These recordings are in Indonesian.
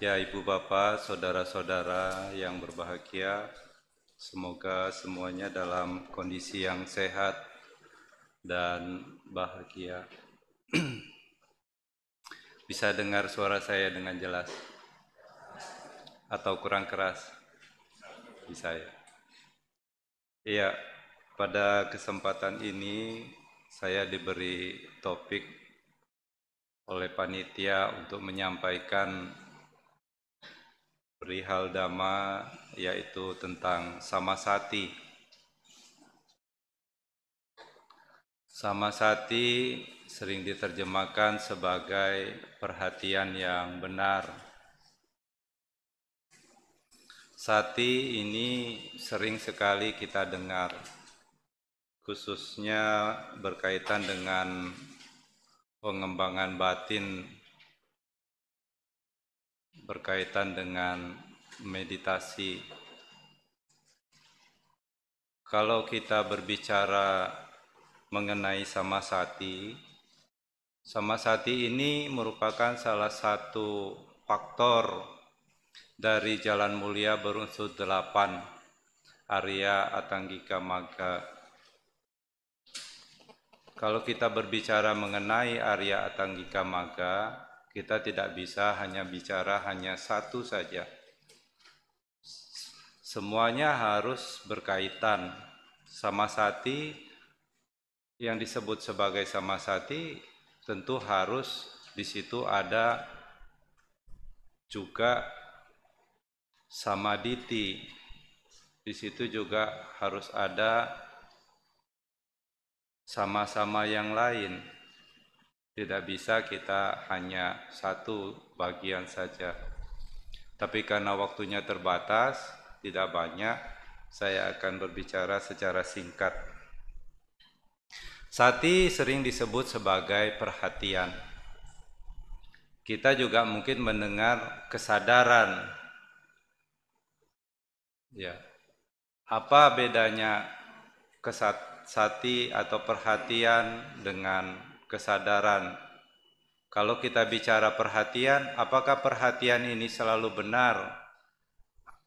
Ya, Ibu Bapak, saudara-saudara yang berbahagia, semoga semuanya dalam kondisi yang sehat dan bahagia. Bisa dengar suara saya dengan jelas atau kurang keras? Bisa ya. Iya, pada kesempatan ini saya diberi topik oleh panitia untuk menyampaikan perihal dhamma, yaitu tentang samasati. Samasati sering diterjemahkan sebagai perhatian yang benar. Sati ini sering sekali kita dengar, khususnya berkaitan dengan pengembangan batin, berkaitan dengan meditasi. Kalau kita berbicara mengenai samasati, samasati ini merupakan salah satu faktor dari jalan mulia berunsur 8, Arya Atanggika Magga. Kalau kita berbicara mengenai Arya Atanggika Magga, kita tidak bisa hanya bicara hanya satu saja. Semuanya harus berkaitan. Samasati yang disebut sebagai samasati tentu harus di situ ada juga samaditi. Di situ juga harus ada sama-sama yang lain. Tidak bisa kita hanya satu bagian saja. Tapi karena waktunya terbatas, tidak banyak, saya akan berbicara secara singkat. Sati sering disebut sebagai perhatian. Kita juga mungkin mendengar kesadaran. Ya. Apa bedanya sati atau perhatian dengan kesadaran? Kalau kita bicara perhatian, apakah perhatian ini selalu benar?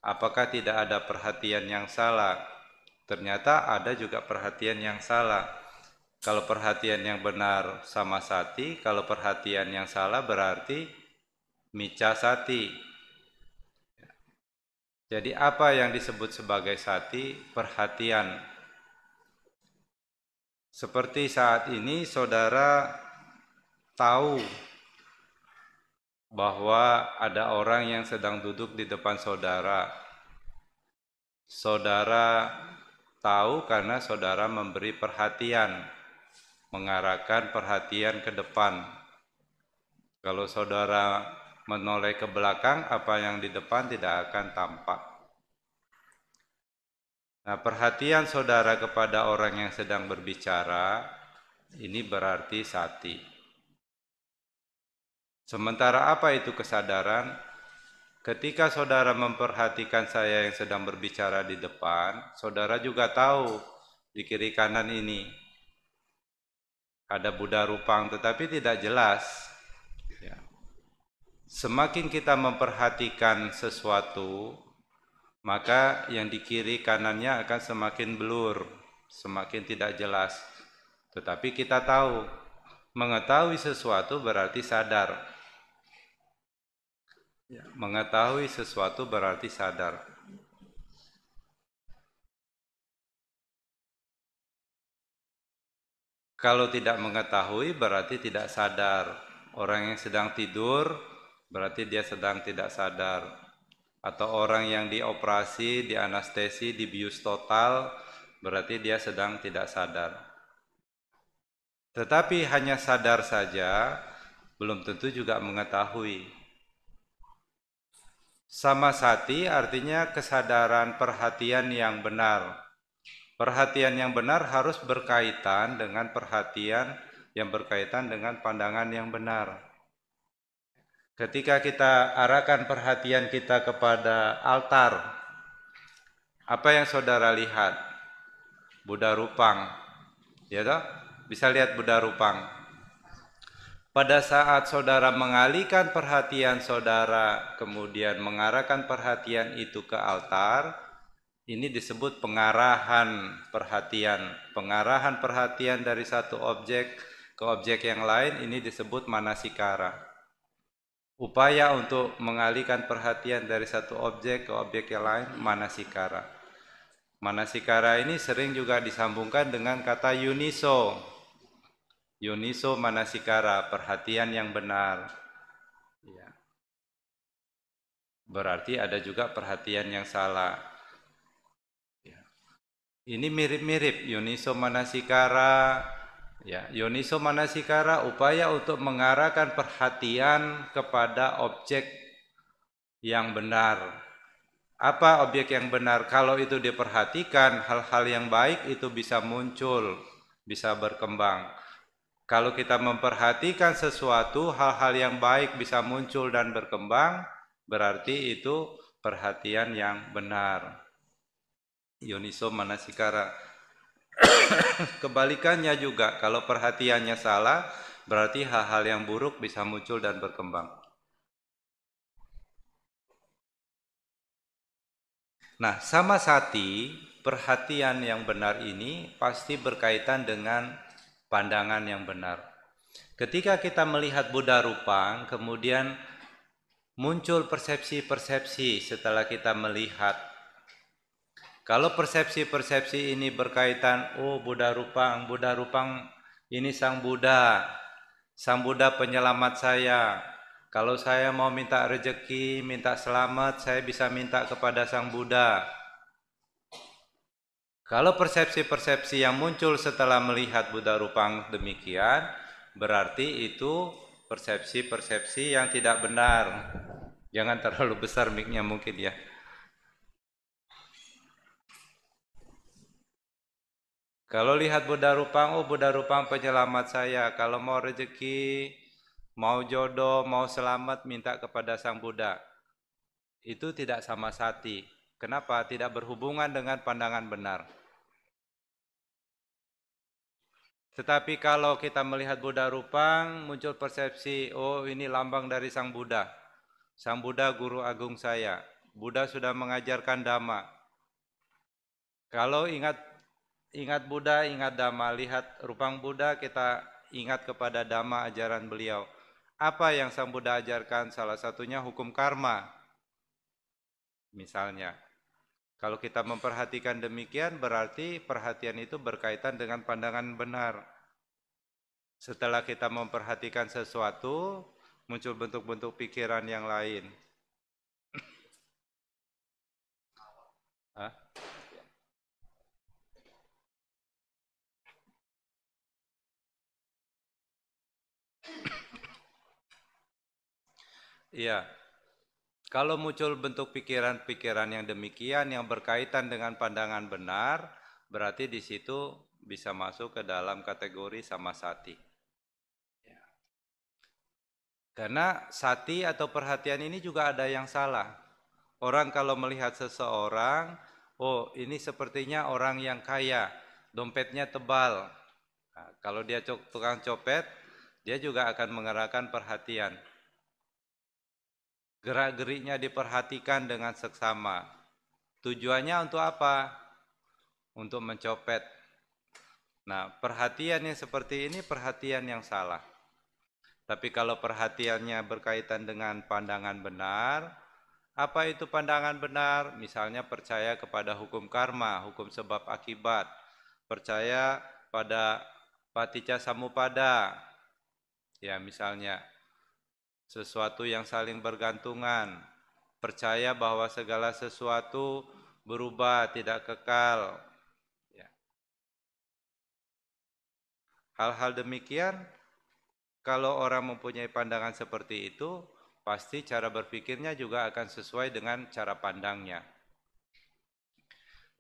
Apakah tidak ada perhatian yang salah? Ternyata ada juga perhatian yang salah. Kalau perhatian yang benar samasati, kalau perhatian yang salah berarti micca-sati. Jadi apa yang disebut sebagai sati? Perhatian. Seperti saat ini saudara tahu bahwa ada orang yang sedang duduk di depan saudara. Saudara tahu karena saudara memberi perhatian, mengarahkan perhatian ke depan. Kalau saudara menoleh ke belakang, apa yang di depan tidak akan tampak. Nah, perhatian saudara kepada orang yang sedang berbicara, ini berarti sati. Sementara apa itu kesadaran? Ketika saudara memperhatikan saya yang sedang berbicara di depan, saudara juga tahu di kiri kanan ini ada Buddha Rupang, tetapi tidak jelas. Ya. Semakin kita memperhatikan sesuatu, maka yang di kiri kanannya akan semakin blur, semakin tidak jelas. Tetapi kita tahu, mengetahui sesuatu berarti sadar. Ya, mengetahui sesuatu berarti sadar. Kalau tidak mengetahui berarti tidak sadar. Orang yang sedang tidur berarti dia sedang tidak sadar. Atau orang yang dioperasi, dianestesi, dibius total berarti dia sedang tidak sadar. Tetapi hanya sadar saja belum tentu juga mengetahui. Samasati artinya kesadaran perhatian yang benar. Perhatian yang benar harus berkaitan dengan perhatian yang berkaitan dengan pandangan yang benar. Ketika kita arahkan perhatian kita kepada altar, apa yang saudara lihat? Buddha Rupang. Ya toh? Bisa lihat Buddha Rupang. Pada saat saudara mengalihkan perhatian saudara, kemudian mengarahkan perhatian itu ke altar, ini disebut pengarahan perhatian. Pengarahan perhatian dari satu objek ke objek yang lain, ini disebut manasikara. Upaya untuk mengalihkan perhatian dari satu objek ke objek yang lain, manasikara. Manasikara ini sering juga disambungkan dengan kata yuniso. Yuniso manasikara, perhatian yang benar. Ya. Berarti ada juga perhatian yang salah. Ya. Ini mirip-mirip yuniso manasikara. Ya, yuniso manasikara upaya untuk mengarahkan perhatian kepada objek yang benar. Apa objek yang benar? Kalau itu diperhatikan, hal-hal yang baik itu bisa muncul, bisa berkembang. Kalau kita memperhatikan sesuatu, hal-hal yang baik bisa muncul dan berkembang, berarti itu perhatian yang benar. Yoniso manasikara. Kebalikannya juga, kalau perhatiannya salah, berarti hal-hal yang buruk bisa muncul dan berkembang. Nah, sama sati, perhatian yang benar ini pasti berkaitan dengan pandangan yang benar. Ketika kita melihat Buddha Rupang, kemudian muncul persepsi-persepsi setelah kita melihat. Kalau persepsi-persepsi ini berkaitan, oh Buddha Rupang ini Sang Buddha penyelamat saya. Kalau saya mau minta rezeki, minta selamat, saya bisa minta kepada Sang Buddha. Kalau persepsi-persepsi yang muncul setelah melihat Buddha Rupang demikian, berarti itu persepsi-persepsi yang tidak benar. Jangan terlalu besar mic-nya mungkin ya. Kalau lihat Buddha Rupang, oh Buddha Rupang penyelamat saya. Kalau mau rezeki, mau jodoh, mau selamat, minta kepada Sang Buddha. Itu tidak sama sati. Kenapa? Tidak berhubungan dengan pandangan benar. Tetapi kalau kita melihat Buddha Rupang, muncul persepsi, oh ini lambang dari Sang Buddha. Sang Buddha guru agung saya. Buddha sudah mengajarkan Dhamma. Kalau ingat Buddha, ingat Dhamma. Lihat Rupang Buddha, kita ingat kepada Dhamma ajaran beliau. Apa yang Sang Buddha ajarkan? Salah satunya hukum karma. Misalnya, kalau kita memperhatikan demikian, berarti perhatian itu berkaitan dengan pandangan benar. Setelah kita memperhatikan sesuatu, muncul bentuk-bentuk pikiran yang lain. Hah? Iya. Kalau muncul bentuk pikiran-pikiran yang demikian yang berkaitan dengan pandangan benar, berarti di situ bisa masuk ke dalam kategori samasati. Ya. Karena sati atau perhatian ini juga ada yang salah. Orang kalau melihat seseorang, oh ini sepertinya orang yang kaya, dompetnya tebal. Nah, kalau dia tukang copet, dia juga akan mengerahkan perhatian. Gerak-geriknya diperhatikan dengan seksama. Tujuannya untuk apa? Untuk mencopet. Nah, perhatian yang seperti ini perhatian yang salah. Tapi kalau perhatiannya berkaitan dengan pandangan benar, apa itu pandangan benar? Misalnya percaya kepada hukum karma, hukum sebab akibat, percaya pada paticca samuppada. Ya, misalnya sesuatu yang saling bergantungan, percaya bahwa segala sesuatu berubah, tidak kekal. Ya. Hal-hal demikian, kalau orang mempunyai pandangan seperti itu, pasti cara berpikirnya juga akan sesuai dengan cara pandangnya.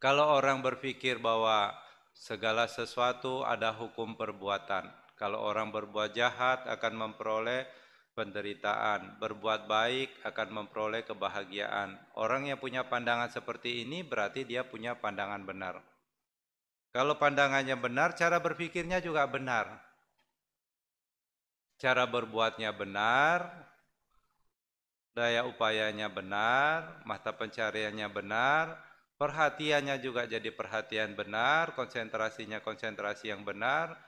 Kalau orang berpikir bahwa segala sesuatu ada hukum perbuatan, kalau orang berbuat jahat akan memperoleh penderitaan, berbuat baik akan memperoleh kebahagiaan. Orang yang punya pandangan seperti ini berarti dia punya pandangan benar. Kalau pandangannya benar, cara berpikirnya juga benar. cara berbuatnya benar, daya upayanya benar, mata pencariannya benar, perhatiannya juga jadi perhatian benar, konsentrasinya konsentrasi yang benar,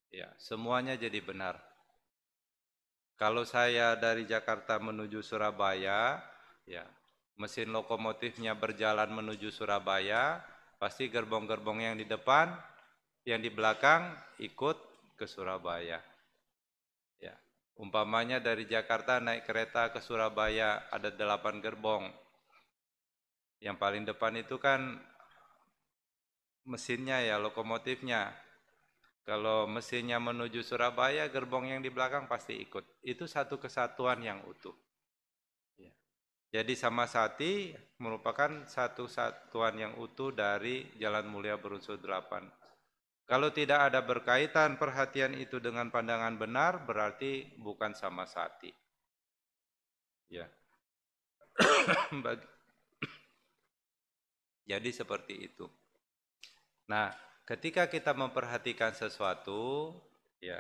ya semuanya jadi benar. Kalau saya dari Jakarta menuju Surabaya, ya mesin lokomotifnya berjalan menuju Surabaya, pasti gerbong-gerbong yang di depan, yang di belakang ikut ke Surabaya. Ya. Umpamanya dari Jakarta naik kereta ke Surabaya ada 8 gerbong. Yang paling depan itu kan mesinnya ya, lokomotifnya. Kalau mesinnya menuju Surabaya, gerbong yang di belakang pasti ikut. Itu satu kesatuan yang utuh. Ya. Jadi sama sati merupakan satu satuan yang utuh dari Jalan Mulia berunsur 8. Kalau tidak ada berkaitan perhatian itu dengan pandangan benar, berarti bukan sama sati. Ya. Jadi seperti itu. Nah, ketika kita memperhatikan sesuatu, ya,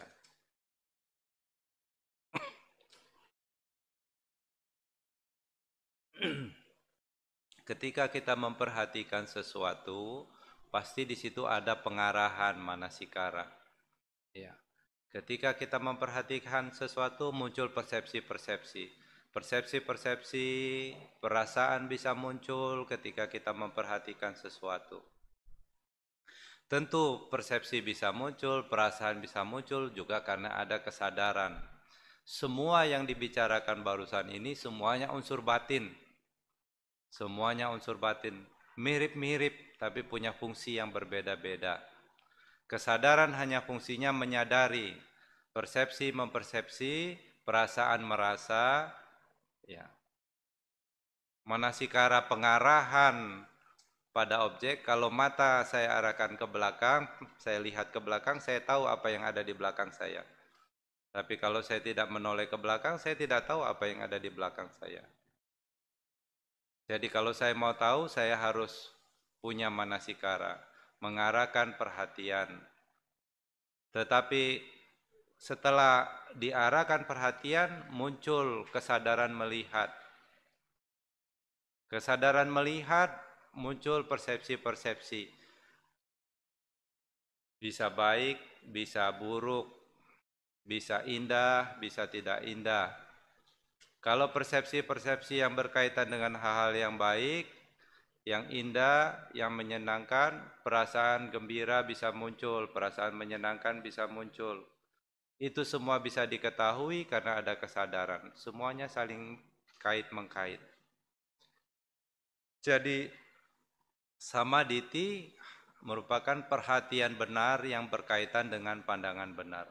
ketika kita memperhatikan sesuatu, pasti di situ ada pengarahan manasikara. Ya. Ketika kita memperhatikan sesuatu, muncul persepsi-persepsi. Persepsi-persepsi, perasaan bisa muncul ketika kita memperhatikan sesuatu. Tentu persepsi bisa muncul, perasaan bisa muncul juga karena ada kesadaran. Semua yang dibicarakan barusan ini semuanya unsur batin. Semuanya unsur batin. Mirip-mirip tapi punya fungsi yang berbeda-beda. Kesadaran hanya fungsinya menyadari. Persepsi mempersepsi, perasaan merasa, ya. Manasikara pengarahan pada objek, kalau mata saya arahkan ke belakang, saya lihat ke belakang, saya tahu apa yang ada di belakang saya. Tapi kalau saya tidak menoleh ke belakang, saya tidak tahu apa yang ada di belakang saya. Jadi kalau saya mau tahu, saya harus punya manasikara, mengarahkan perhatian. Tetapi setelah diarahkan perhatian, muncul kesadaran melihat. Kesadaran melihat, muncul persepsi-persepsi. Bisa baik, bisa buruk, bisa indah, bisa tidak indah. Kalau persepsi-persepsi yang berkaitan dengan hal-hal yang baik, yang indah, yang menyenangkan, perasaan gembira bisa muncul, perasaan menyenangkan bisa muncul. Itu semua bisa diketahui karena ada kesadaran. Semuanya saling kait-mengkait. Jadi, samaditi merupakan perhatian benar yang berkaitan dengan pandangan benar.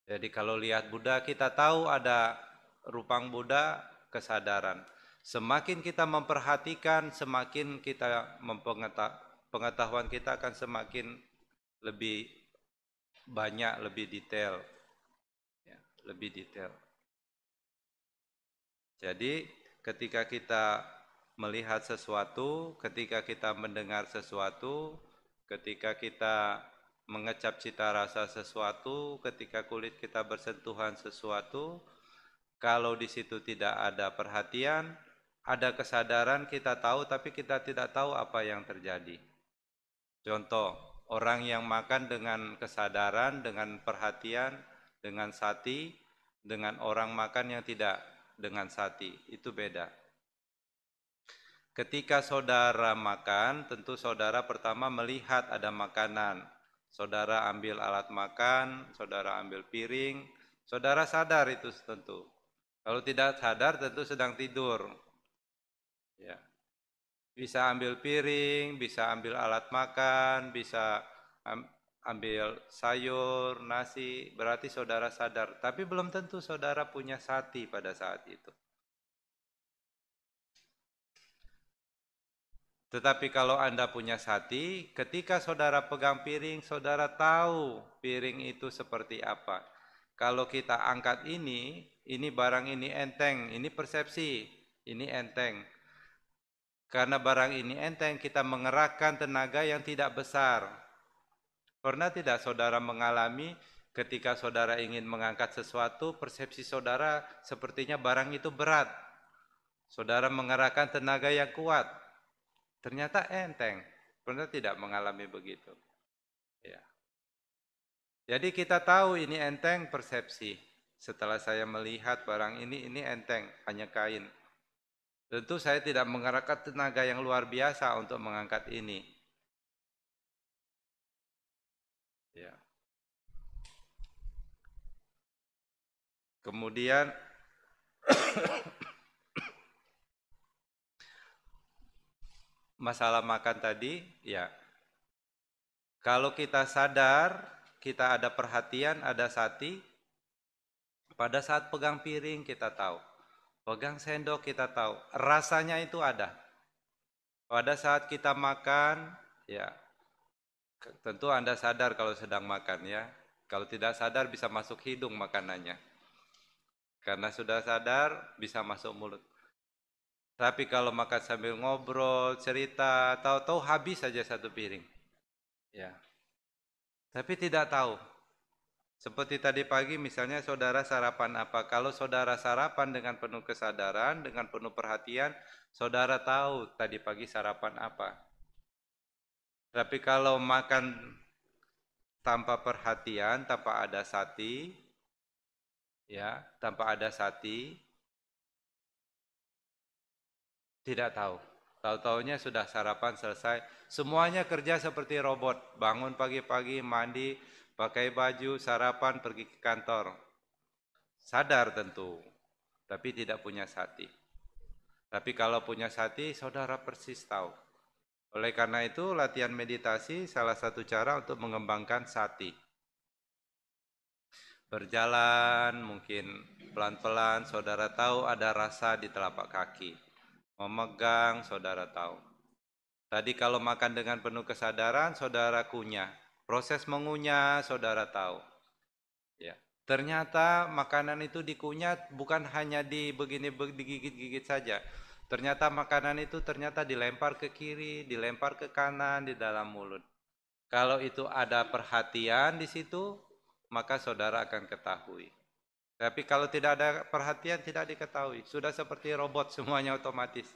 Jadi kalau lihat Buddha, kita tahu ada rupang Buddha, kesadaran. Semakin kita memperhatikan, semakin kita pengetahuan kita akan semakin lebih banyak, lebih detail. Ya, lebih detail. Jadi ketika kita melihat sesuatu, ketika kita mendengar sesuatu, ketika kita mengecap cita rasa sesuatu, ketika kulit kita bersentuhan sesuatu, kalau di situ tidak ada perhatian, ada kesadaran kita tahu tapi kita tidak tahu apa yang terjadi. Contoh, orang yang makan dengan kesadaran, dengan perhatian, dengan sati, dengan orang makan yang tidak dengan sati, itu beda. Ketika saudara makan, tentu saudara pertama melihat ada makanan. Saudara ambil alat makan, saudara ambil piring, saudara sadar itu tentu. Kalau tidak sadar tentu sedang tidur. Ya. Bisa ambil piring, bisa ambil alat makan, bisa ambil sayur, nasi, berarti saudara sadar. Tapi belum tentu saudara punya sati pada saat itu. Tetapi kalau Anda punya sati, ketika saudara pegang piring, saudara tahu piring itu seperti apa. Kalau kita angkat ini barang ini enteng, ini persepsi, ini enteng. Karena barang ini enteng, kita mengerahkan tenaga yang tidak besar. Pernah tidak saudara mengalami Ketika saudara ingin mengangkat sesuatu, persepsi saudara sepertinya barang itu berat. Saudara mengerahkan tenaga yang kuat. Ternyata enteng. Pernah tidak mengalami begitu? Ya. Jadi kita tahu ini enteng persepsi. Setelah saya melihat barang ini enteng, hanya kain. Tentu saya tidak mengerahkan tenaga yang luar biasa untuk mengangkat ini. Ya. Kemudian masalah makan tadi, ya. Kalau kita sadar, kita ada perhatian, ada sati, pada saat pegang piring kita tahu, pegang sendok kita tahu, rasanya itu ada. Pada saat kita makan, ya, tentu Anda sadar kalau sedang makan ya. Kalau tidak sadar bisa masuk hidung makanannya. Karena sudah sadar bisa masuk mulut. Tapi kalau makan sambil ngobrol, cerita, tahu-tahu habis saja satu piring. Ya. Tapi tidak tahu. Seperti tadi pagi misalnya saudara sarapan apa. Kalau saudara sarapan dengan penuh kesadaran, dengan penuh perhatian, saudara tahu tadi pagi sarapan apa. Tapi kalau makan tanpa perhatian, tanpa ada sati, ya, tanpa ada sati, tidak tahu. Tahu-taunya sudah sarapan selesai. Semuanya kerja seperti robot. Bangun pagi-pagi, mandi, pakai baju, sarapan, pergi ke kantor. Sadar tentu, tapi tidak punya sati. Tapi kalau punya sati, saudara persis tahu. Oleh karena itu, latihan meditasi salah satu cara untuk mengembangkan sati. Berjalan, mungkin pelan-pelan, saudara tahu ada rasa di telapak kaki. Memegang, saudara tahu. Tadi kalau makan dengan penuh kesadaran, saudara kunyah. Proses mengunyah, saudara tahu. Ya. Ternyata makanan itu dikunyah bukan hanya di begini digigit-gigit saja. Ternyata makanan itu ternyata dilempar ke kiri, dilempar ke kanan di dalam mulut. Kalau itu ada perhatian di situ, maka saudara akan ketahui. Tapi kalau tidak ada perhatian, tidak diketahui. Sudah seperti robot, semuanya otomatis.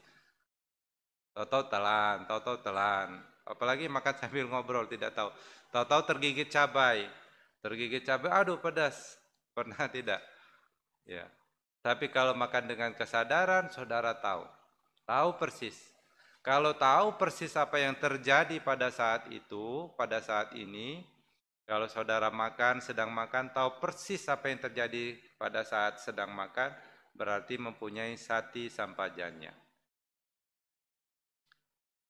Tahu-tahu telan, tahu-tahu telan. Apalagi makan sambil ngobrol, tidak tahu. Tahu-tahu tergigit cabai. Tergigit cabai, aduh pedas. Pernah tidak? Ya. Tapi kalau makan dengan kesadaran, saudara tahu. Tahu persis. Kalau tahu persis apa yang terjadi pada saat itu, pada saat ini, kalau saudara makan, sedang makan, tahu persis apa yang terjadi pada saat sedang makan, berarti mempunyai sati sampajanya.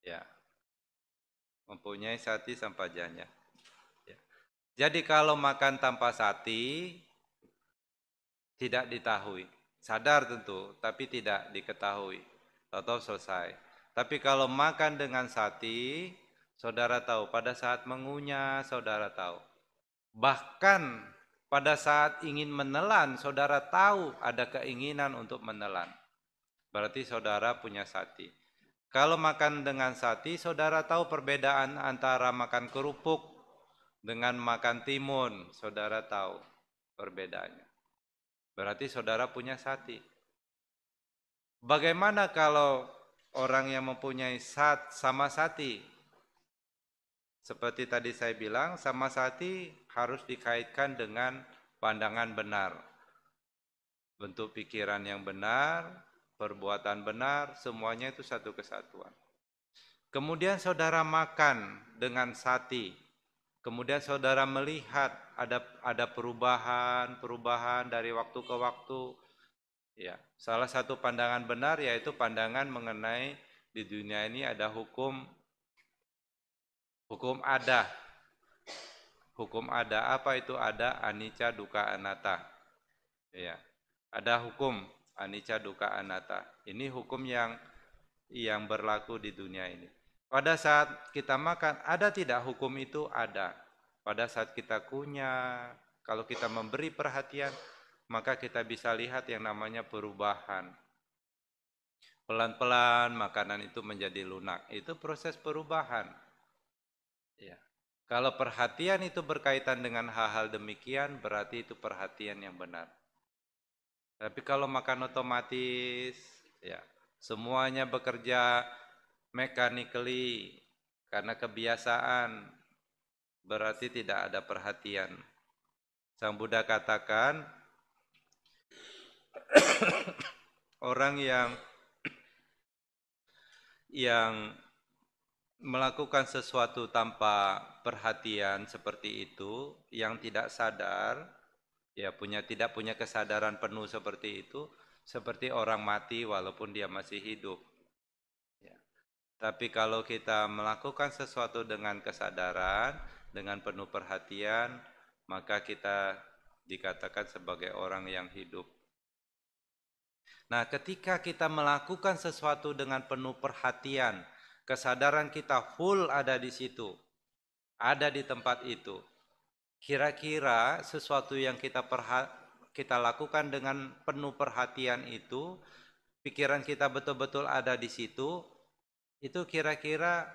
Ya, mempunyai sati sampajanya. Ya. Jadi kalau makan tanpa sati, tidak diketahui. Sadar tentu, tapi tidak diketahui. Tahu-tahu selesai. Tapi kalau makan dengan sati, saudara tahu. Pada saat mengunyah, saudara tahu. Bahkan pada saat ingin menelan, saudara tahu ada keinginan untuk menelan. Berarti saudara punya sati. Kalau makan dengan sati, saudara tahu perbedaan antara makan kerupuk dengan makan timun. Saudara tahu perbedaannya. Berarti saudara punya sati. Bagaimana kalau orang yang mempunyai sama sati? Seperti tadi saya bilang, sama sati harus dikaitkan dengan pandangan benar. Bentuk pikiran yang benar, perbuatan benar, semuanya itu satu kesatuan. Kemudian saudara makan dengan sati. Kemudian saudara melihat ada perubahan dari waktu ke waktu. Ya, salah satu pandangan benar yaitu pandangan mengenai di dunia ini ada hukum ada. Hukum ada, apa itu ada? Anicca, dukkha, anatta. Ya. Ada hukum anicca, dukkha, anatta. Ini hukum yang berlaku di dunia ini. Pada saat kita makan, ada tidak hukum itu? Ada. Pada saat kita kunyah, kalau kita memberi perhatian, maka kita bisa lihat yang namanya perubahan. Pelan-pelan makanan itu menjadi lunak. Itu proses perubahan. Ya. Kalau perhatian itu berkaitan dengan hal-hal demikian, berarti itu perhatian yang benar. Tapi kalau makan otomatis, ya semuanya bekerja mechanically karena kebiasaan, berarti tidak ada perhatian. Sang Buddha katakan, orang yang melakukan sesuatu tanpa perhatian seperti itu, yang tidak sadar, ya tidak punya kesadaran penuh seperti itu, seperti orang mati walaupun dia masih hidup. Ya. Tapi kalau kita melakukan sesuatu dengan kesadaran, dengan penuh perhatian, maka kita dikatakan sebagai orang yang hidup. Nah, ketika kita melakukan sesuatu dengan penuh perhatian, kesadaran kita full ada di situ, ada di tempat itu. Kira-kira sesuatu yang kita lakukan dengan penuh perhatian itu, pikiran kita betul-betul ada di situ, itu kira-kira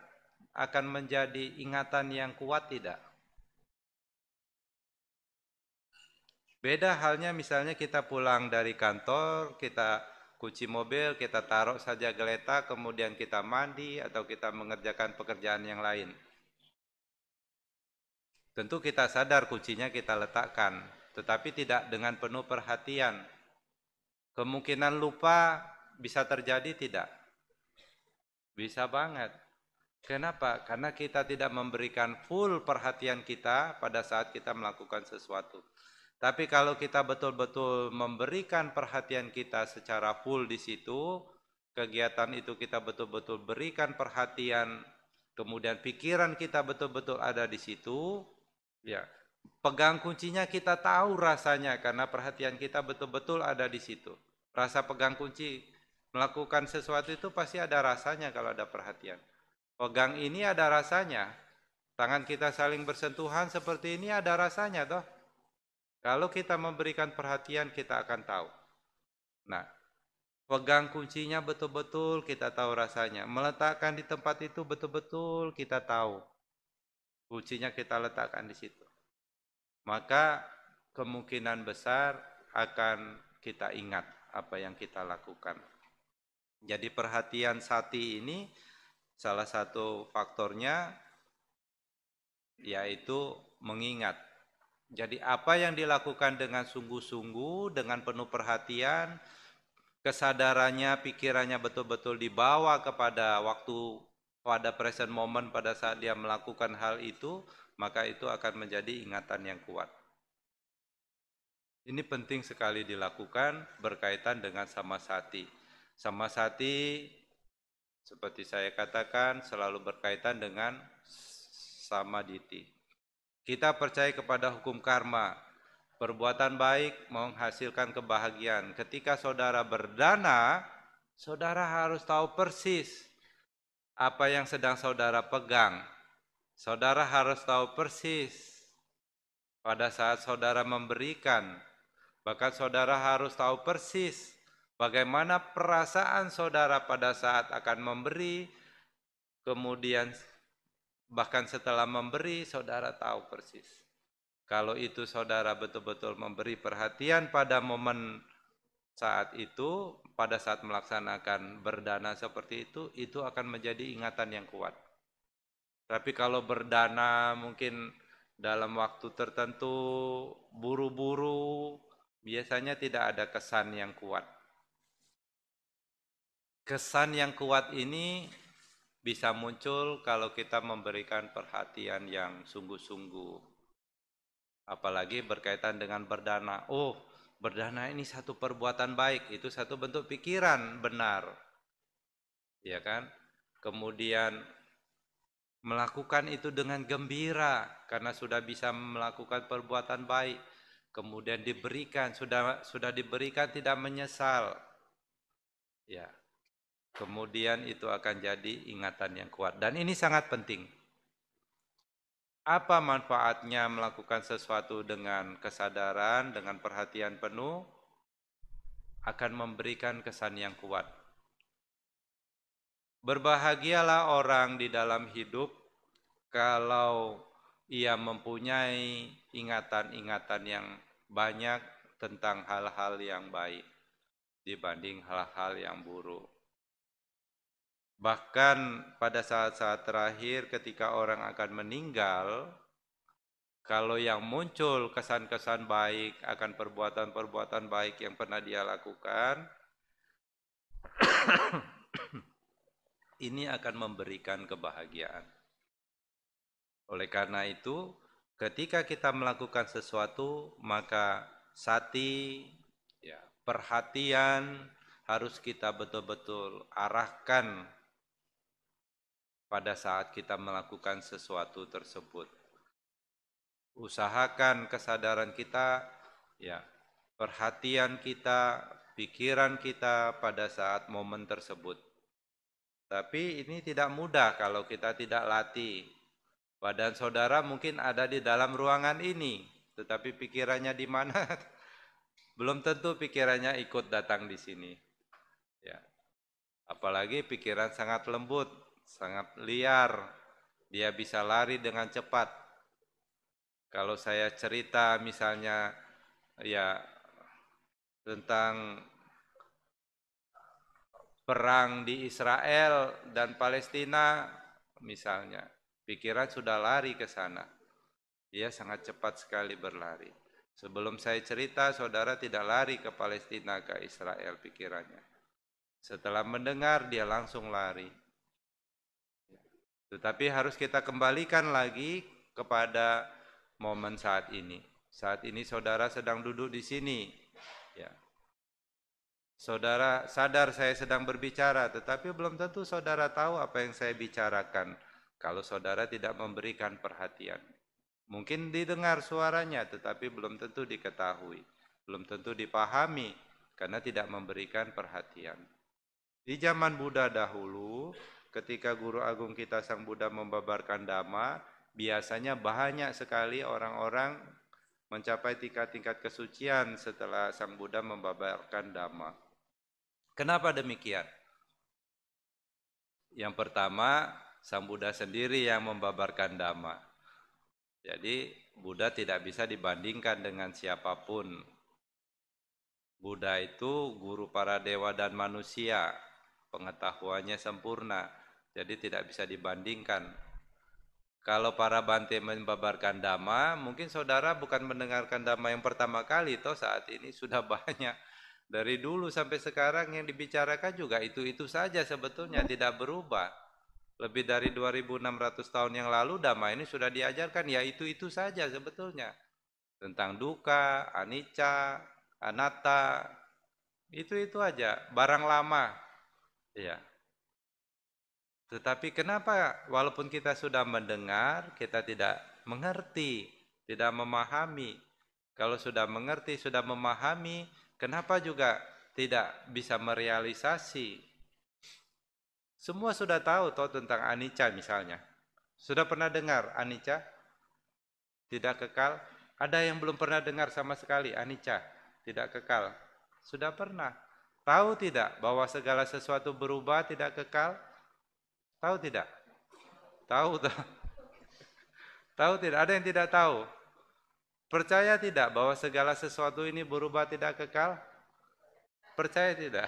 akan menjadi ingatan yang kuat tidak? Beda halnya misalnya kita pulang dari kantor, kita kunci mobil, kita taruh saja geletak, kemudian kita mandi atau kita mengerjakan pekerjaan yang lain. Tentu kita sadar kuncinya kita letakkan, tetapi tidak dengan penuh perhatian. Kemungkinan lupa bisa terjadi tidak? Bisa banget. Kenapa? Karena kita tidak memberikan full perhatian kita pada saat kita melakukan sesuatu. Tapi kalau kita betul-betul memberikan perhatian kita secara full di situ, kegiatan itu kita betul-betul berikan perhatian, kemudian pikiran kita betul-betul ada di situ, ya. Pegang kuncinya kita tahu rasanya karena perhatian kita betul-betul ada di situ. Rasa pegang kunci melakukan sesuatu itu pasti ada rasanya kalau ada perhatian. Pegang ini ada rasanya. Tangan kita saling bersentuhan seperti ini ada rasanya toh. Kalau kita memberikan perhatian kita akan tahu. Nah, pegang kuncinya betul-betul kita tahu rasanya. Meletakkan di tempat itu betul-betul kita tahu. Kuncinya kita letakkan di situ. Maka kemungkinan besar akan kita ingat apa yang kita lakukan. Jadi perhatian sati ini salah satu faktornya yaitu mengingat. Jadi apa yang dilakukan dengan sungguh-sungguh, dengan penuh perhatian, kesadarannya, pikirannya betul-betul dibawa kepada waktu, pada present moment pada saat dia melakukan hal itu, maka itu akan menjadi ingatan yang kuat. Ini penting sekali dilakukan berkaitan dengan samasati. Samasati, seperti saya katakan, selalu berkaitan dengan samaditi. Kita percaya kepada hukum karma. Perbuatan baik menghasilkan kebahagiaan. Ketika saudara berdana, saudara harus tahu persis apa yang sedang saudara pegang. Saudara harus tahu persis pada saat saudara memberikan. Bahkan saudara harus tahu persis bagaimana perasaan saudara pada saat akan memberi. Kemudian bahkan setelah memberi, saudara tahu persis. Kalau itu saudara betul-betul memberi perhatian pada momen saat itu, pada saat melaksanakan berdana seperti itu akan menjadi ingatan yang kuat. Tapi kalau berdana mungkin dalam waktu tertentu, buru-buru, biasanya tidak ada kesan yang kuat. Kesan yang kuat ini bisa muncul kalau kita memberikan perhatian yang sungguh-sungguh. Apalagi berkaitan dengan berdana. Oh, berdana ini satu perbuatan baik, itu satu bentuk pikiran benar. Ya kan? Kemudian melakukan itu dengan gembira karena sudah bisa melakukan perbuatan baik. Kemudian diberikan, sudah diberikan tidak menyesal. Ya. Kemudian itu akan jadi ingatan yang kuat dan ini sangat penting. Apa manfaatnya melakukan sesuatu dengan kesadaran, dengan perhatian penuh, akan memberikan kesan yang kuat. Berbahagialah orang di dalam hidup kalau ia mempunyai ingatan-ingatan yang banyak tentang hal-hal yang baik dibanding hal-hal yang buruk. Bahkan pada saat-saat terakhir ketika orang akan meninggal, kalau yang muncul kesan-kesan baik akan perbuatan-perbuatan baik yang pernah dia lakukan, ini akan memberikan kebahagiaan. Oleh karena itu, ketika kita melakukan sesuatu, maka sati, ya, perhatian harus kita betul-betul arahkan pada saat kita melakukan sesuatu tersebut. Usahakan kesadaran kita, ya, perhatian kita, pikiran kita pada saat momen tersebut. Tapi ini tidak mudah kalau kita tidak latih. Badan saudara mungkin ada di dalam ruangan ini, tetapi pikirannya di mana? Belum tentu pikirannya ikut datang di sini. Ya. Apalagi pikiran sangat lembut, sangat liar. Dia bisa lari dengan cepat. Kalau saya cerita misalnya ya tentang perang di Israel dan Palestina misalnya, pikiran sudah lari ke sana. Dia sangat cepat sekali berlari. Sebelum saya cerita, saudara tidak lari ke Palestina, ke Israel pikirannya. Setelah mendengar, dia langsung lari. Tetapi harus kita kembalikan lagi kepada momen saat ini. Saat ini saudara sedang duduk di sini. Ya. Saudara sadar saya sedang berbicara, tetapi belum tentu saudara tahu apa yang saya bicarakan kalau saudara tidak memberikan perhatian. Mungkin didengar suaranya, tetapi belum tentu diketahui, belum tentu dipahami, karena tidak memberikan perhatian. Di zaman Buddha dahulu, ketika Guru Agung kita Sang Buddha membabarkan Dhamma, biasanya banyak sekali orang-orang mencapai tingkat-tingkat kesucian setelah Sang Buddha membabarkan Dhamma. Kenapa demikian? Yang pertama, Sang Buddha sendiri yang membabarkan Dhamma. Jadi Buddha tidak bisa dibandingkan dengan siapapun. Buddha itu guru para dewa dan manusia, pengetahuannya sempurna, jadi tidak bisa dibandingkan. Kalau para Bante membabarkan Dhamma, mungkin saudara bukan mendengarkan Dhamma yang pertama kali, toh saat ini sudah banyak. Dari dulu sampai sekarang yang dibicarakan juga itu-itu saja sebetulnya, tidak berubah. Lebih dari 2600 tahun yang lalu Dhamma ini sudah diajarkan, ya itu-itu saja sebetulnya. Tentang duka, anicca, anatta, itu aja, barang lama. Ya. Tetapi kenapa walaupun kita sudah mendengar, kita tidak mengerti, tidak memahami. Kalau sudah mengerti, sudah memahami, kenapa juga tidak bisa merealisasi? Semua sudah tahu toh tentang anicca misalnya. Sudah pernah dengar anicca? Tidak kekal. Ada yang belum pernah dengar sama sekali anicca, tidak kekal. Sudah pernah. Tahu tidak bahwa segala sesuatu berubah, tidak kekal? Tahu tidak? Tahu tak? Tahu tidak? Ada yang tidak tahu? Percaya tidak bahwa segala sesuatu ini berubah, tidak kekal? Percaya tidak?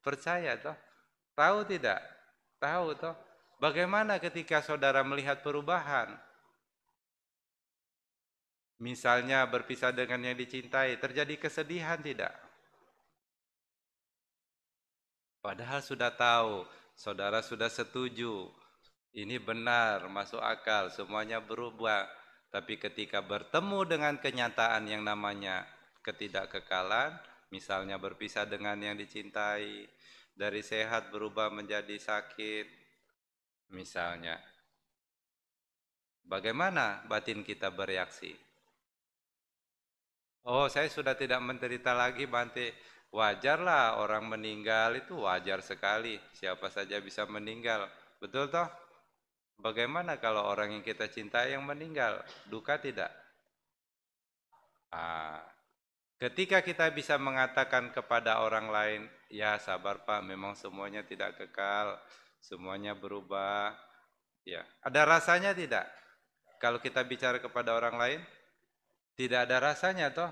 Percaya toh? Tahu tidak? Tahu toh? Bagaimana ketika saudara melihat perubahan? Misalnya berpisah dengan yang dicintai, terjadi kesedihan tidak? Padahal sudah tahu, saudara sudah setuju, ini benar, masuk akal, semuanya berubah. Tapi ketika bertemu dengan kenyataan yang namanya ketidakkekalan, misalnya berpisah dengan yang dicintai, dari sehat berubah menjadi sakit, misalnya. Bagaimana batin kita bereaksi? Oh, saya sudah tidak mencerita lagi, Bante. Wajarlah orang meninggal itu wajar sekali. Siapa saja bisa meninggal. Betul toh? Bagaimana kalau orang yang kita cintai yang meninggal? Duka tidak? Ah, ketika kita bisa mengatakan kepada orang lain, ya sabar Pak, memang semuanya tidak kekal, semuanya berubah. Ya, ada rasanya tidak? kalau kita bicara kepada orang lain? Tidak ada rasanya toh.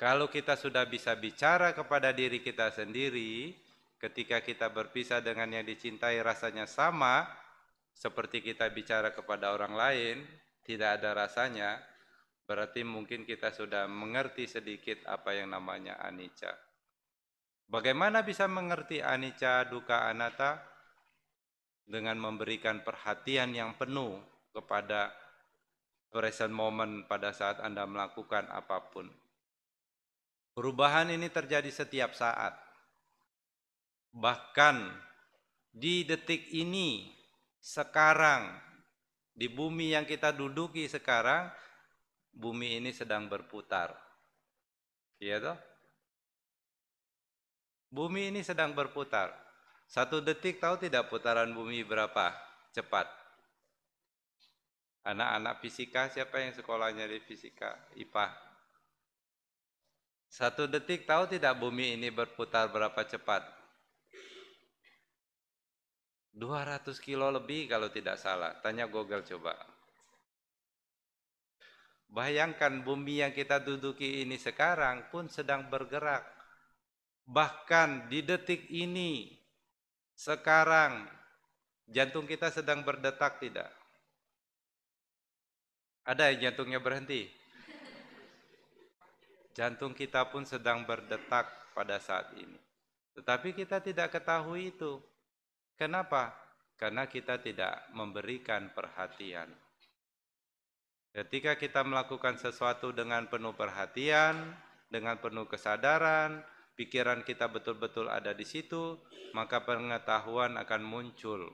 Kalau kita sudah bisa bicara kepada diri kita sendiri, ketika kita berpisah dengan yang dicintai rasanya sama, seperti kita bicara kepada orang lain, tidak ada rasanya, berarti mungkin kita sudah mengerti sedikit apa yang namanya anicca. Bagaimana bisa mengerti anicca, dukkha, anatta? Dengan memberikan perhatian yang penuh kepada present moment pada saat Anda melakukan apapun. Perubahan ini terjadi setiap saat. Bahkan di detik ini, sekarang, di bumi yang kita duduki sekarang, bumi ini sedang berputar. Iya toh? Bumi ini sedang berputar. 1 detik tahu tidak putaran bumi berapa cepat? Anak-anak fisika, siapa yang sekolahnya di fisika, IPA? 1 detik tahu tidak bumi ini berputar berapa cepat? 200 kilo lebih kalau tidak salah. Tanya Google coba. Bayangkan bumi yang kita duduki ini sekarang pun sedang bergerak. Bahkan di detik ini, sekarang, jantung kita sedang berdetak tidak? Ada yang jantungnya berhenti? Jantung kita pun sedang berdetak pada saat ini. Tetapi kita tidak ketahui itu. Kenapa? Karena kita tidak memberikan perhatian. Ketika kita melakukan sesuatu dengan penuh perhatian, dengan penuh kesadaran, pikiran kita betul-betul ada di situ, maka pengetahuan akan muncul.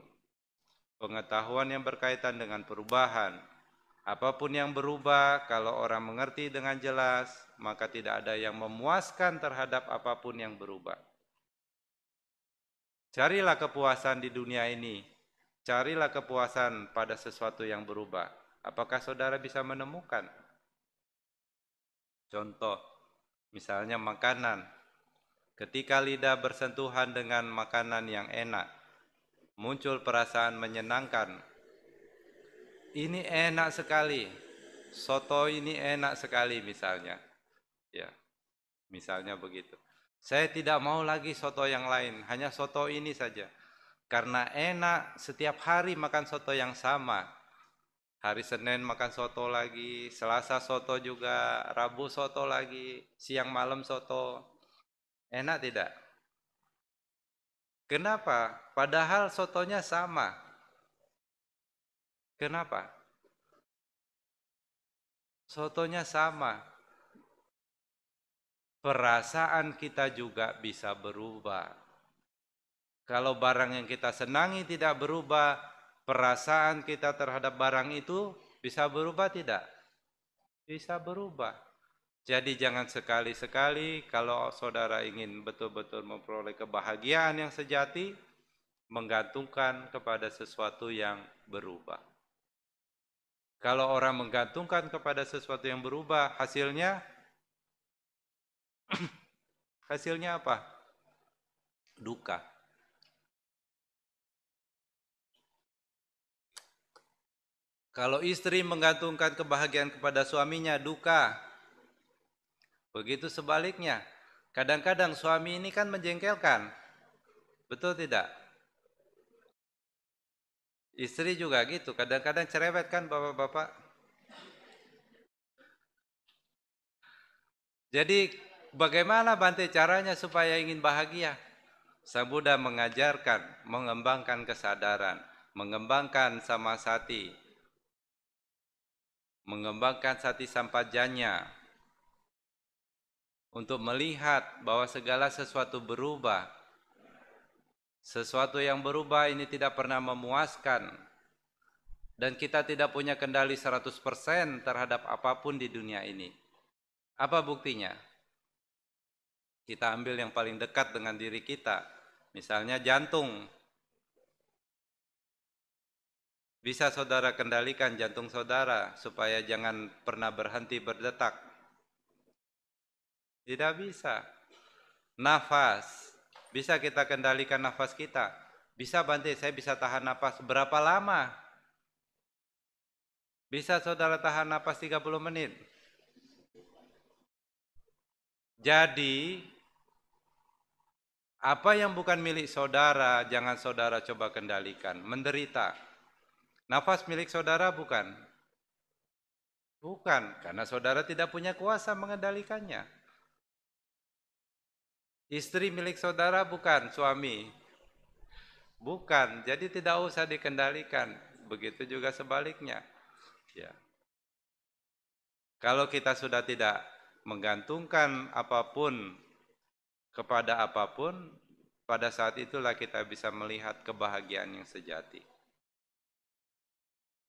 Pengetahuan yang berkaitan dengan perubahan. Apapun yang berubah, kalau orang mengerti dengan jelas, maka tidak ada yang memuaskan terhadap apapun yang berubah. Carilah kepuasan di dunia ini. Carilah kepuasan pada sesuatu yang berubah. Apakah saudara bisa menemukan? Contoh, misalnya makanan. Ketika lidah bersentuhan dengan makanan yang enak, muncul perasaan menyenangkan. Ini enak sekali. Soto ini enak sekali misalnya. Ya, misalnya begitu. Saya tidak mau lagi soto yang lain, hanya soto ini saja. Karena enak, setiap hari makan soto yang sama. Hari Senin makan soto lagi, Selasa soto juga, Rabu soto lagi, siang malam soto. Enak tidak? Kenapa? Padahal sotonya sama. Kenapa? Sotonya sama. Perasaan kita juga bisa berubah. Kalau barang yang kita senangi tidak berubah, perasaan kita terhadap barang itu bisa berubah tidak? Bisa berubah. Jadi jangan sekali-sekali kalau saudara ingin betul-betul memperoleh kebahagiaan yang sejati, menggantungkan kepada sesuatu yang berubah. Kalau orang menggantungkan kepada sesuatu yang berubah, hasilnya apa? Duka. Kalau istri menggantungkan kebahagiaan kepada suaminya, duka. Begitu sebaliknya. Kadang-kadang suami ini kan menjengkelkan. Betul tidak? Istri juga gitu. Kadang-kadang cerewet kan bapak-bapak. Jadi bagaimana Bante caranya supaya ingin bahagia? Sang Buddha mengajarkan, mengembangkan kesadaran, mengembangkan samasati, mengembangkan sati sampajanya untuk melihat bahwa segala sesuatu berubah. Sesuatu yang berubah ini tidak pernah memuaskan dan kita tidak punya kendali 100% terhadap apapun di dunia ini. Apa buktinya? Kita ambil yang paling dekat dengan diri kita. Misalnya jantung. Bisa saudara kendalikan jantung saudara supaya jangan pernah berhenti berdetak? Tidak bisa. Nafas. Bisa kita kendalikan nafas kita? Bisa Bante, saya bisa tahan nafas. Berapa lama? Bisa saudara tahan napas 30 menit? Jadi, apa yang bukan milik saudara, jangan saudara coba kendalikan. Menderita. Nafas milik saudara bukan? Bukan, karena saudara tidak punya kuasa mengendalikannya. Istri milik saudara bukan, suami. Bukan, jadi tidak usah dikendalikan. Begitu juga sebaliknya. Ya. Kalau kita sudah tidak menggantungkan apapun kepada apapun, pada saat itulah kita bisa melihat kebahagiaan yang sejati.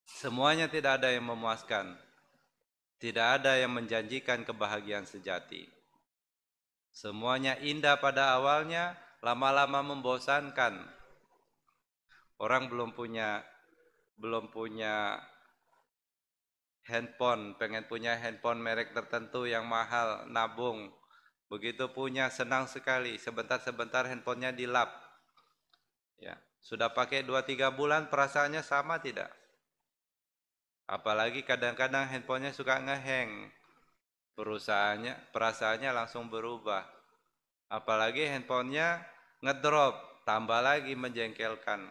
Semuanya tidak ada yang memuaskan. Tidak ada yang menjanjikan kebahagiaan sejati. Semuanya indah pada awalnya, lama-lama membosankan. Orang belum punya handphone, pengen punya handphone merek tertentu yang mahal, nabung. Begitu punya senang sekali, sebentar-sebentar handphonenya dilap. Ya, sudah pakai 2-3 bulan perasaannya sama tidak? Apalagi kadang-kadang handphonenya suka ngehang. Perasaannya langsung berubah. Apalagi handphonenya ngedrop, tambah lagi menjengkelkan.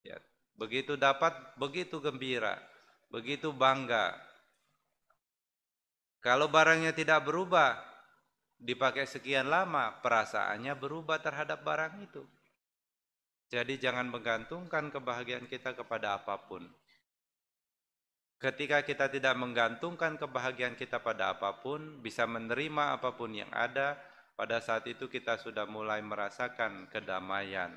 Ya, begitu dapat, begitu gembira, begitu bangga. Kalau barangnya tidak berubah, dipakai sekian lama, perasaannya berubah terhadap barang itu. Jadi jangan menggantungkan kebahagiaan kita kepada apapun. Ketika kita tidak menggantungkan kebahagiaan kita pada apapun, bisa menerima apapun yang ada, pada saat itu kita sudah mulai merasakan kedamaian.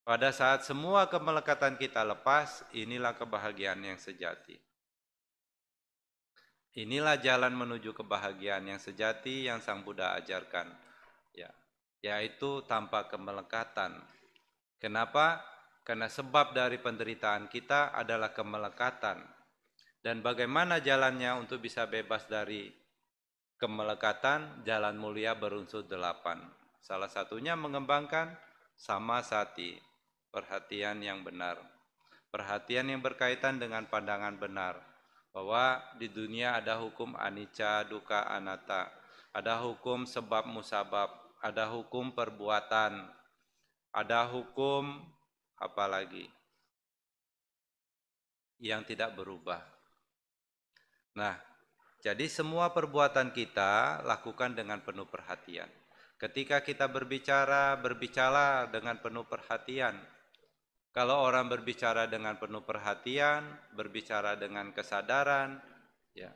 Pada saat semua kemelekatan kita lepas, inilah kebahagiaan yang sejati. Inilah jalan menuju kebahagiaan yang sejati yang Sang Buddha ajarkan, ya, yaitu tanpa kemelekatan. Kenapa? Karena sebab dari penderitaan kita adalah kemelekatan. Dan bagaimana jalannya untuk bisa bebas dari kemelekatan? Jalan mulia berunsur 8. Salah satunya mengembangkan samasati, perhatian yang benar. Perhatian yang berkaitan dengan pandangan benar. Bahwa di dunia ada hukum anicca, dukkha, anatta. Ada hukum sebab musabab. Ada hukum perbuatan. Ada hukum apa lagi yang tidak berubah. Nah, jadi semua perbuatan kita lakukan dengan penuh perhatian. Ketika kita berbicara, berbicaralah dengan penuh perhatian. Kalau orang berbicara dengan penuh perhatian, berbicara dengan kesadaran, ya,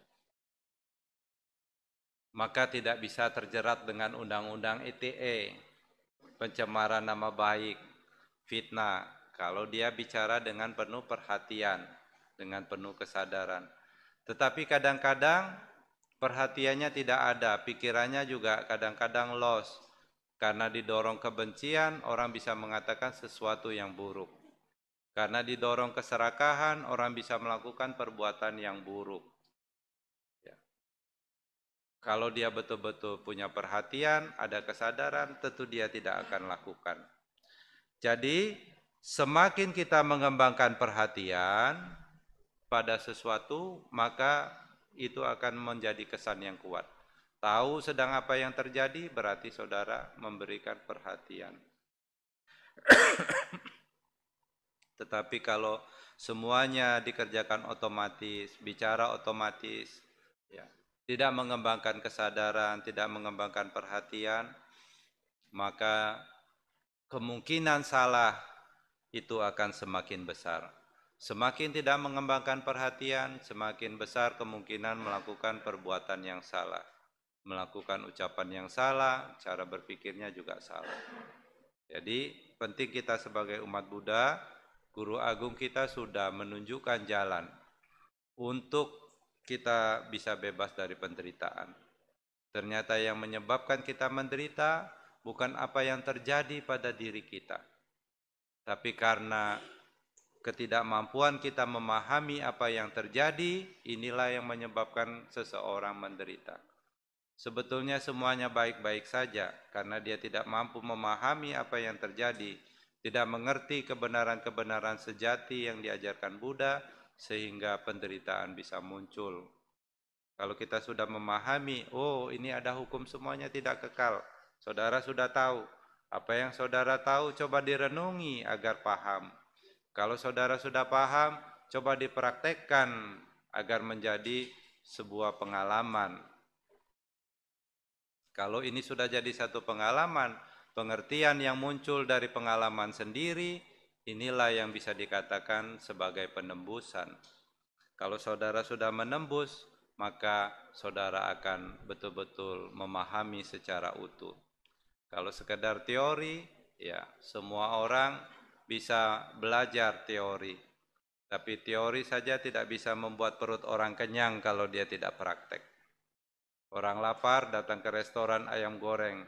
maka tidak bisa terjerat dengan undang-undang ITE, pencemaran nama baik, fitnah. Kalau dia bicara dengan penuh perhatian, dengan penuh kesadaran. Tetapi kadang-kadang perhatiannya tidak ada, pikirannya juga kadang-kadang lost. Karena didorong kebencian, orang bisa mengatakan sesuatu yang buruk. Karena didorong keserakahan, orang bisa melakukan perbuatan yang buruk. Ya. Kalau dia betul-betul punya perhatian, ada kesadaran, tentu dia tidak akan lakukan. Jadi, semakin kita mengembangkan perhatian pada sesuatu, maka itu akan menjadi kesan yang kuat. Tahu sedang apa yang terjadi, berarti saudara memberikan perhatian. Tetapi kalau semuanya dikerjakan otomatis, bicara otomatis, ya, tidak mengembangkan kesadaran, tidak mengembangkan perhatian, maka kemungkinan salah itu akan semakin besar. Semakin tidak mengembangkan perhatian, semakin besar kemungkinan melakukan perbuatan yang salah. Melakukan ucapan yang salah, cara berpikirnya juga salah. Jadi penting kita sebagai umat Buddha, Guru Agung kita sudah menunjukkan jalan untuk kita bisa bebas dari penderitaan. Ternyata yang menyebabkan kita menderita bukan apa yang terjadi pada diri kita, tapi karena ketidakmampuan kita memahami apa yang terjadi, inilah yang menyebabkan seseorang menderita. Sebetulnya semuanya baik-baik saja, karena dia tidak mampu memahami apa yang terjadi. tidak mengerti kebenaran-kebenaran sejati yang diajarkan Buddha, sehingga penderitaan bisa muncul. Kalau kita sudah memahami, oh ini ada hukum semuanya tidak kekal, saudara sudah tahu. Apa yang saudara tahu coba direnungi agar paham. Kalau saudara sudah paham, coba dipraktekkan agar menjadi sebuah pengalaman. Kalau ini sudah jadi satu pengalaman, pengertian yang muncul dari pengalaman sendiri, inilah yang bisa dikatakan sebagai penembusan. Kalau saudara sudah menembus, maka saudara akan betul-betul memahami secara utuh. Kalau sekedar teori, ya semua orang bisa belajar teori. Tapi teori saja tidak bisa membuat perut orang kenyang kalau dia tidak praktek. Orang lapar datang ke restoran ayam goreng.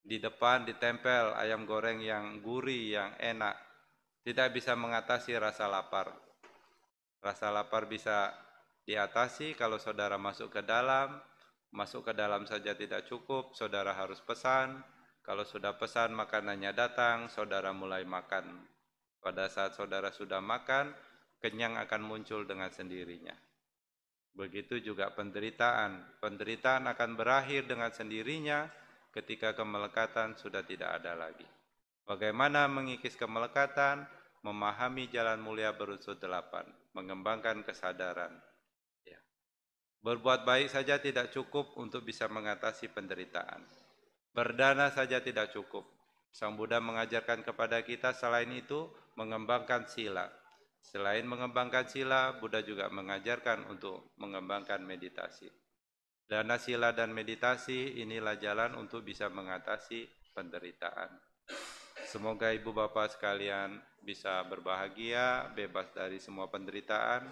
Di depan ditempel ayam goreng yang gurih, yang enak. Tidak bisa mengatasi rasa lapar. Rasa lapar bisa diatasi kalau saudara masuk ke dalam. Masuk ke dalam saja tidak cukup, saudara harus pesan. Kalau sudah pesan, makanannya datang, saudara mulai makan. Pada saat saudara sudah makan, kenyang akan muncul dengan sendirinya. Begitu juga penderitaan. Penderitaan akan berakhir dengan sendirinya ketika kemelekatan sudah tidak ada lagi. Bagaimana mengikis kemelekatan? Memahami jalan mulia berunsur 8, mengembangkan kesadaran. Ya. Berbuat baik saja tidak cukup untuk bisa mengatasi penderitaan. Berdana saja tidak cukup. Sang Buddha mengajarkan kepada kita selain itu mengembangkan sila. Selain mengembangkan sila, Buddha juga mengajarkan untuk mengembangkan meditasi. Dana sila dan meditasi inilah jalan untuk bisa mengatasi penderitaan. Semoga ibu bapak sekalian bisa berbahagia, bebas dari semua penderitaan.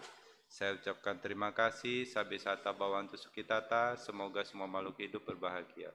Saya ucapkan terima kasih. Sabisata Bhavantu Sukhitata. Semoga semua makhluk hidup berbahagia.